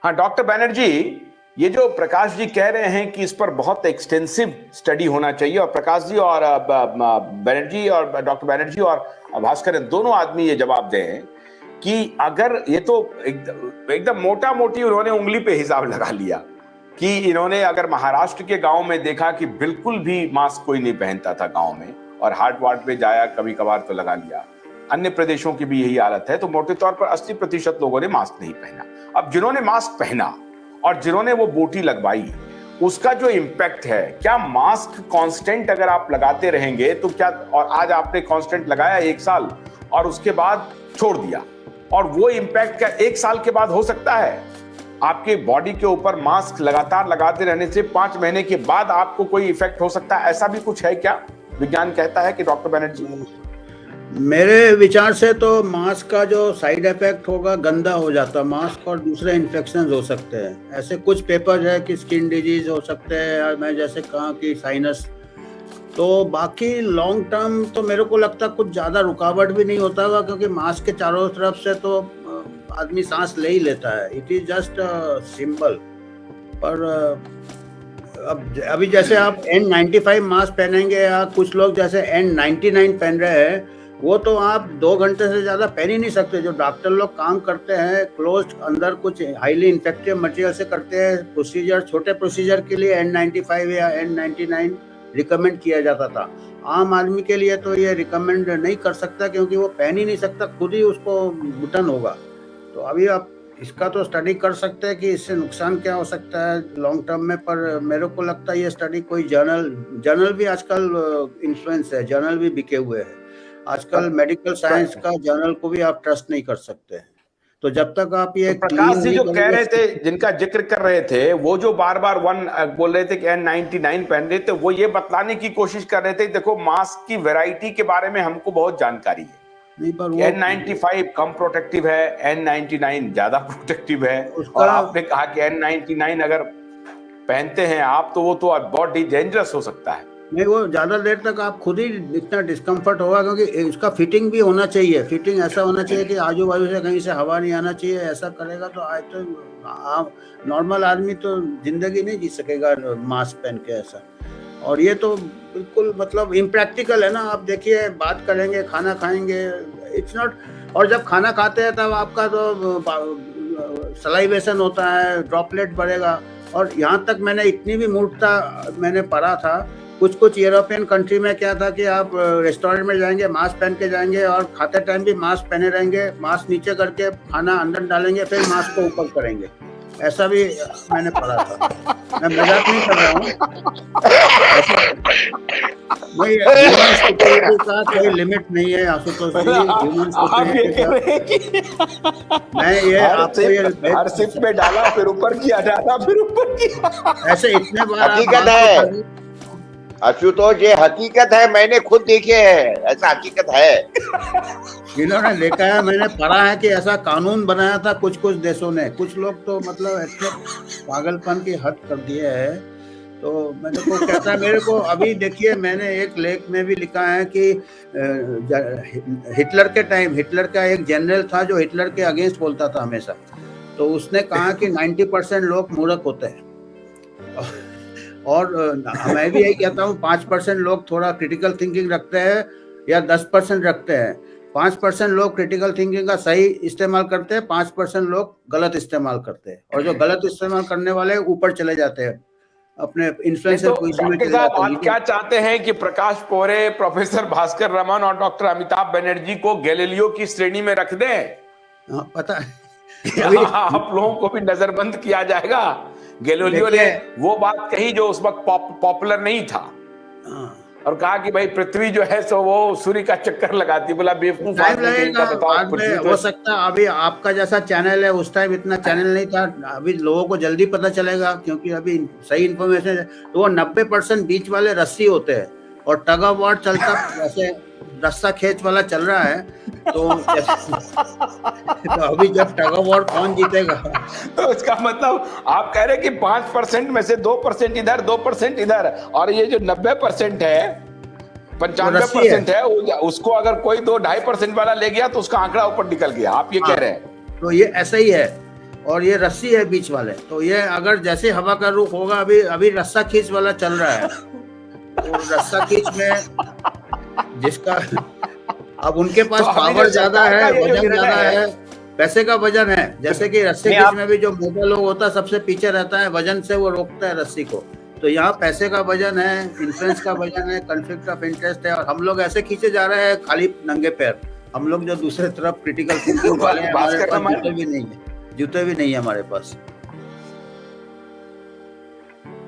हाँ डॉक्टर बैनर्जी, ये जो प्रकाश जी कह रहे हैं कि इस पर बहुत एक्सटेंसिव स्टडी होना चाहिए, और प्रकाश जी और बैनर्जी और डॉक्टर बैनर्जी और भास्कर दोनों आदमी ये जवाब दें कि अगर ये तो एकदम मोटा मोटी उन्होंने उंगली पे हिसाब लगा लिया कि इन्होंने अगर महाराष्ट्र के गांव में देखा कि बिल्कुल भी मास्क कोई नहीं पहनता था गांव में, और हाट वाट पे जाया कभी कभार तो लगा लिया, अन्य प्रदेशों की भी यही हालत है, तो मोटे तौर पर 80% लोगों ने मास्क नहीं पहना। अब जिन्होंने मास्क पहना और जिन्होंने वो बोटी लगवाई, उसका जो इम्पैक्ट है, क्या मास्क कांस्टेंट अगर आप लगाते रहेंगे तो क्या, और आज आपने कांस्टेंट लगाया 1 साल और उसके बाद छोड़ दिया, और वो इम्पैक्ट क्या 1 साल के बाद हो सकता है? आपके बॉडी के ऊपर मास्क लगातार लगाते रहने से 5 महीने के बाद आपको कोई इफेक्ट हो सकता है, ऐसा भी कुछ है क्या? विज्ञान कहता है कि डॉक्टर बैनर्जी? मेरे विचार से तो मास्क का जो साइड इफेक्ट होगा, गंदा हो जाता मास्क और दूसरे इन्फेक्शन हो सकते हैं। ऐसे कुछ पेपर है कि स्किन डिजीज हो सकते हैं, या मैं जैसे कहा कि साइनस। तो बाकी लॉन्ग टर्म तो मेरे को लगता कुछ ज़्यादा रुकावट भी नहीं होता होगा, क्योंकि मास्क के चारों तरफ से तो आदमी सांस ले ही लेता है। It is just symbol. पर अभी जैसे आप N95 मास्क पहनेंगे, या कुछ लोग जैसे N99 पहन रहे हैं, वो तो आप 2 घंटे से ज्यादा पहन ही नहीं सकते। जो डॉक्टर लोग काम करते हैं क्लोज अंदर, कुछ हाईली इन्फेक्टिव मटेरियल से करते हैं प्रोसीजर, छोटे प्रोसीजर के लिए N95 या N99 रिकमेंड किया जाता था। आम आदमी के लिए तो ये रिकमेंड नहीं कर सकता, क्योंकि वो पहन ही नहीं सकता, खुद ही उसको घुटन होगा। तो अभी आप इसका तो स्टडी कर सकते हैं कि इससे नुकसान क्या हो सकता है लॉन्ग टर्म में। पर मेरे को लगता है ये स्टडी कोई जर्नल भी आजकल इन्फ्लुएंस है, जर्नल भी बिके हुए हैं आजकल। मेडिकल साइंस का जर्नल को भी आप ट्रस्ट नहीं कर सकते हैं। तो जब तक आप ये तो प्रकाश जी जो कह रहे थे, जिनका जिक्र कर रहे थे, वो जो बार बार बोल रहे थे कि N99 पहन रहे थे, वो ये बतलाने की कोशिश कर रहे थे, देखो मास्क की वैरायटी के बारे में हमको बहुत जानकारी है। नहीं, पर N95 कम प्रोटेक्टिव है, N99 ज्यादा प्रोटेक्टिव है। और आपने कहा कि N99 अगर पहनते हैं आप तो वो तो बहुत डेंजरस हो सकता है। नहीं, वो ज्यादा देर तक आप खुद ही इतना डिस्कम्फर्ट होगा, क्योंकि उसका फिटिंग भी होना चाहिए। फिटिंग ऐसा होना चाहिए कि आजू बाजू से कहीं से हवा नहीं आना चाहिए। ऐसा करेगा तो आज तो नॉर्मल आदमी तो जिंदगी नहीं जी सकेगा मास्क पहन के ऐसा। और ये तो बिल्कुल मतलब इम्प्रैक्टिकल है ना। आप देखिए, बात करेंगे, खाना खाएंगे, इट्स नॉट। और जब खाना खाते हैं तब आपका तो सलाइवेशन होता है, ड्रॉपलेट बढ़ेगा। और यहाँ तक मैंने इतनी भी मूर्खता मैंने पढ़ा था, कुछ यूरोपियन कंट्री में क्या था कि आप रेस्टोरेंट में जाएंगे, मास्क पहन के जाएंगे, और खाते टाइम भी मास्क पहने रहेंगे, मास्क नीचे करके खाना अंदर डालेंगे, फिर मास्क को ऊपर करेंगे। ऐसा भी मैंने पढ़ा था। मैं मजाक नहीं कर रहा हूँ। ह्यूमन स्टुपिडिटी का कोई लिमिट नहीं है आशुतोष जी। ह्यूमन स्टुपिडिटी मैं ये आपको ये हर सिप में डाला, फिर ऊपर किया, डाला फिर ऊपर किया, ऐसे इतने बार हकीकत है आशुतोष, ये हकीकत है, मैंने खुद देखे है, ऐसा हकीकत है। इन्होंने देखा है, मैंने पढ़ा है कि ऐसा कानून बनाया था कुछ देशों ने। कुछ लोग तो मतलब ऐसे पागलपन की हद कर दिए है। तो मैंने को कहता है, मेरे को अभी देखिए, मैंने एक लेख में भी लिखा है कि हिटलर के टाइम, हिटलर का एक जनरल था जो हिटलर के अगेंस्ट बोलता था हमेशा। तो उसने कहा कि 90% लोग मूर्ख होते हैं। और मैं भी यही कहता हूँ, 5% लोग थोड़ा क्रिटिकल थिंकिंग रखते हैं, या 10% रखते हैं। 5% लोग क्रिटिकल थिंकिंग का सही इस्तेमाल करते हैं, 5% लोग गलत इस्तेमाल करते हैं। और जो गलत इस्तेमाल करने वाले ऊपर चले जाते हैं, अपने इन्फ्लुएंसर पोजीशन में चले जाते हैं। आप क्या चाहते हैं कि प्रकाश पोरे, प्रोफेसर भास्कर रमन और डॉक्टर अमिताभ बनर्जी को गैलीलियो की श्रेणी में रख दें? पता है आप लोगों को भी नजरबंद किया जाएगा। गैलीलियो ने वो बात कही जो उस वक्त पॉपुलर नहीं था, और कहा कि भाई पृथ्वी जो है सो वो सूर्य का चक्कर लगाती। बोला बेवकूफ हो सकता है अभी आपका जैसा चैनल है, उस टाइम इतना चैनल नहीं था। अभी लोगों को जल्दी पता चलेगा, क्योंकि अभी सही इन्फॉर्मेशन है। तो वो 90% बीच वाले रस्सी होते हैं, और टग ऑफ वॉर चलता, जैसे रस्सा खेच वाला चल रहा है। तो अभी जब टग ऑफ वॉर कौन जीतेगा? तो उसका मतलब आप कह रहे हैं कि 5% में से 2% इधर, 2% इधर, और ये जो 90% है, 95% है, उसको अगर कोई 2-2.5% वाला ले गया तो उसका आंकड़ा ऊपर निकल गया। आप ये कह रहे हैं? तो ये ऐसा ही है। और ये रस्सी है बीच वाले, तो ये अगर जैसे हवा का रुख होगा, अभी अभी रस्सा खींच वाला चल रहा है, तो रस्सा खींच में जिसका अब उनके पास तो अभी पावर जो ज्यादा सरकार का है, ये जो वजन निर्णय ज्यादा है, है, पैसे का वजन है। जैसे कि रस्से नहीं, खींच आप- में भी जो मोटा लोग होता है सबसे पीछे रहता है, वजन से वो रोकता है रस्सी को। तो यहाँ पैसे का वजन है, इन्फ्लुएंस का वजन है, कॉन्फ्लिक्ट ऑफ इंटरेस्ट है, और हम लोग ऐसे खींचे जा रहे हैं खाली नंगे पैर। हम लोग जो दूसरे तरफ क्रिटिकल थिंकिंग वाले हैं, हमारे भास्कर पास रामायण। जूते भी नहीं है, जूते भी नहीं है हमारे पास।